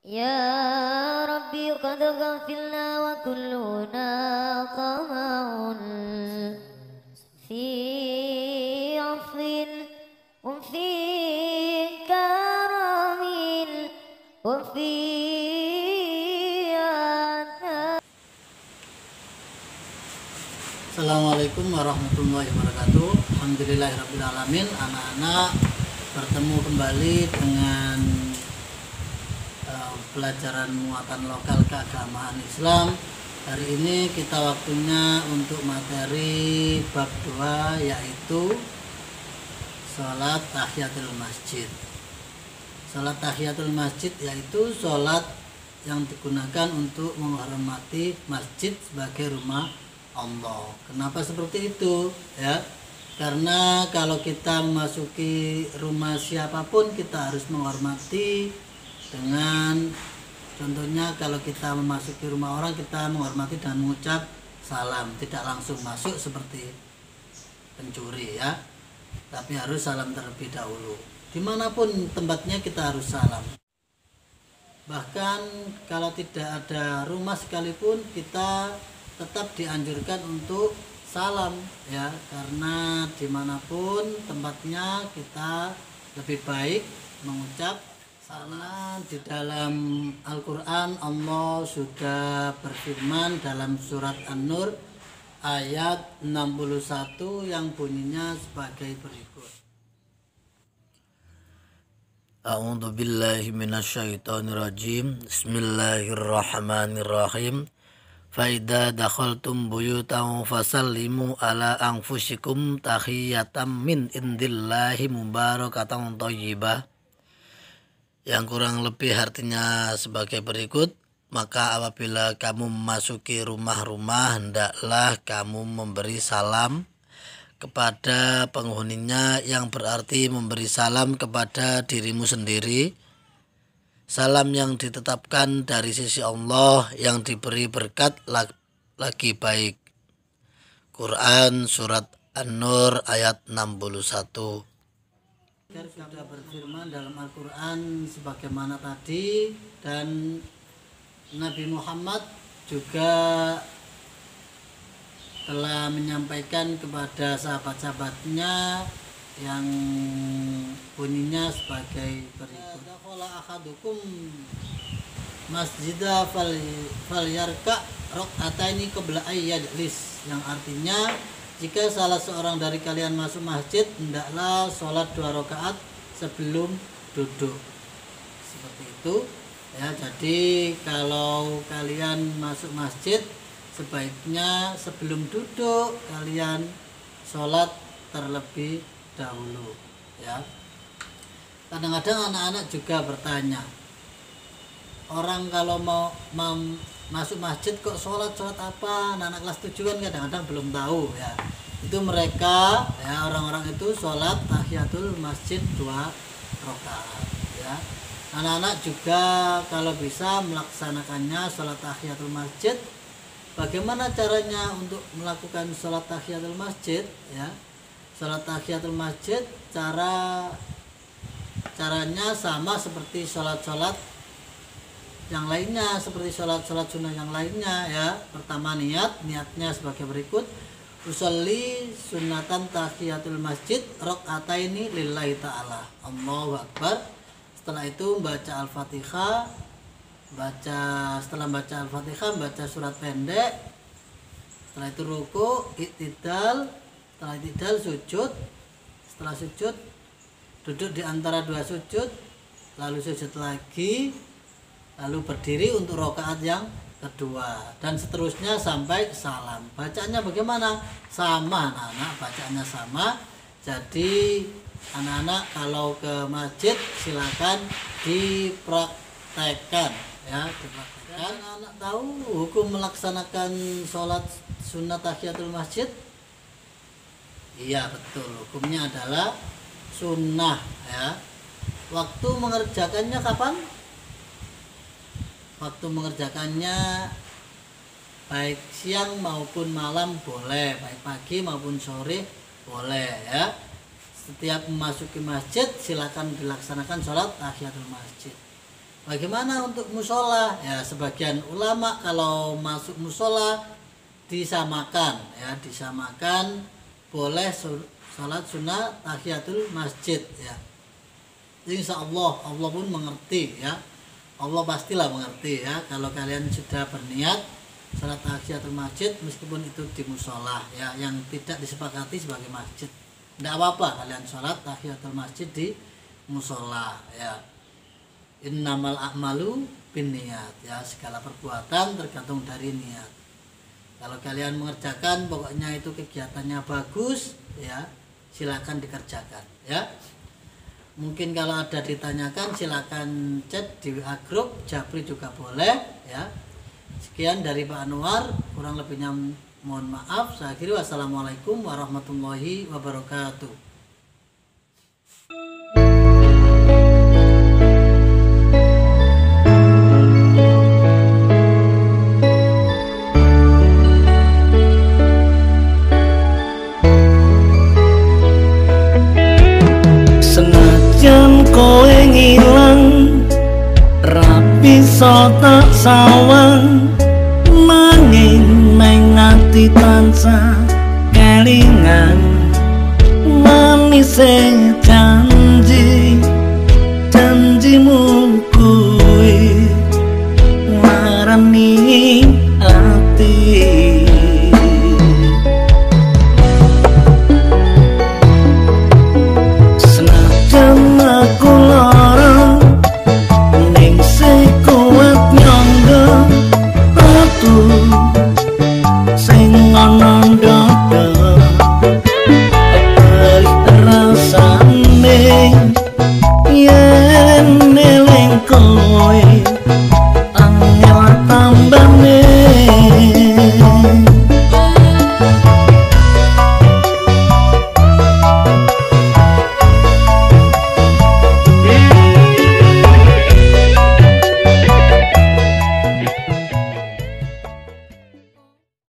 يا ربي قد غفلنا وكلنا طمع في عفو وفي كرم وفي عذاب. Assalamualaikum warahmatullahi wabarakatuh. Alhamdulillahirrabbilalamin. Anak-anak bertemu kembali dengan pelajaran muatan lokal keagamaan Islam. Hari ini kita waktunya untuk materi bab 2, yaitu sholat tahiyatul masjid. Sholat tahiyatul masjid yaitu sholat yang digunakan untuk menghormati masjid sebagai rumah Allah. Kenapa seperti itu? Ya, karena kalau kita memasuki rumah siapapun kita harus menghormati dengan, contohnya kalau kita memasuki rumah orang kita menghormati dengan mengucap salam, tidak langsung masuk seperti pencuri ya, tapi harus salam terlebih dahulu. Dimanapun tempatnya kita harus salam. Bahkan kalau tidak ada rumah sekalipun kita tetap dianjurkan untuk salam ya, karena dimanapun tempatnya kita lebih baik mengucap salam. Di dalam Al-Quran Allah sudah berfirman dalam surat An-Nur ayat 61 yang bunyinya sebagai berikut. A'udzu billahi minasyaitonir rajim. Bismillahirrahmanirrahim. Faida dakhaltum buyutan fasallimu ala anfusikum tahiyatan min indillahi mubarakatan thayyibah. Yang kurang lebih artinya sebagai berikut: maka apabila kamu memasuki rumah-rumah, hendaklah kamu memberi salam kepada penghuninya, yang berarti memberi salam kepada dirimu sendiri. Salam yang ditetapkan dari sisi Allah yang diberi berkat lagi baik. Quran Surat An-Nur ayat 61. Sudah berfirman dalam Al-Quran sebagaimana tadi, dan Nabi Muhammad juga telah menyampaikan kepada sahabat-sahabatnya yang bunyinya sebagai berikut. Dakhala ahadukum masjidah falyarka raq'ataini qabla ayyajlis, yang artinya jika salah seorang dari kalian masuk masjid, hendaklah sholat 2 rakaat sebelum duduk. Seperti itu ya. Jadi kalau kalian masuk masjid, sebaiknya sebelum duduk kalian sholat terlebih dahulu ya. Kadang-kadang anak-anak juga bertanya, orang kalau mau masuk masjid kok sholat apa? Anak kelas 7 kan kadang-kadang belum tahu ya. Itu mereka ya, orang-orang itu sholat tahiyatul masjid 2 rakaat ya. Anak-anak juga kalau bisa melaksanakannya sholat tahiyatul masjid. Bagaimana caranya untuk melakukan sholat tahiyatul masjid ya? Sholat tahiyatul masjid caranya sama seperti sholat-sholat yang lainnya, seperti sholat-sholat sunnah yang lainnya ya. Pertama niatnya sebagai berikut: usolli sunnatan tahiyatul masjid raq'ataini lillahi ta'ala, Allahu akbar. Setelah itu baca Al-Fatihah, setelah baca Al-Fatihah baca surat pendek. Setelah itu ruku, iktidal, setelah iktidal sujud, setelah sujud duduk di antara 2 sujud, lalu sujud lagi, lalu berdiri untuk rakaat yang kedua, dan seterusnya sampai salam. Bacaannya bagaimana? Sama anak-anak, bacaannya sama. Jadi anak-anak kalau ke masjid silakan dipraktekkan ya, dipraktekkan. Anak-anak tahu hukum melaksanakan sholat sunnah tahiyatul masjid? Iya betul, hukumnya adalah sunnah ya. Waktu mengerjakannya kapan? Waktu mengerjakannya baik siang maupun malam boleh, baik pagi maupun sore boleh ya. Setiap memasuki masjid silakan dilaksanakan sholat tahiyatul masjid. Bagaimana untuk musola? Ya, sebagian ulama kalau masuk musola disamakan, ya, disamakan boleh salat sunnah tahiyatul masjid, ya. Insya Allah, Allah pun mengerti, ya. Allah pastilah mengerti, ya. Kalau kalian sudah berniat salat tahiyatul masjid, meskipun itu di musola, ya, yang tidak disepakati sebagai masjid, tidak apa-apa kalian salat tahiyatul masjid di musola, ya. Innamal a'malu binniyat, ya, segala perbuatan tergantung dari niat. Kalau kalian mengerjakan pokoknya itu kegiatannya bagus, ya, silakan dikerjakan, ya. Mungkin kalau ada ditanyakan silakan chat di WA group Japri juga boleh, ya. Sekian dari Pak Anwar, kurang lebihnya mohon maaf. Saya akhiri, wassalamualaikum warahmatullahi wabarakatuh. Senajan kowe ngilang rapi so tak sawang, nanging neng ati tansah kelingan manis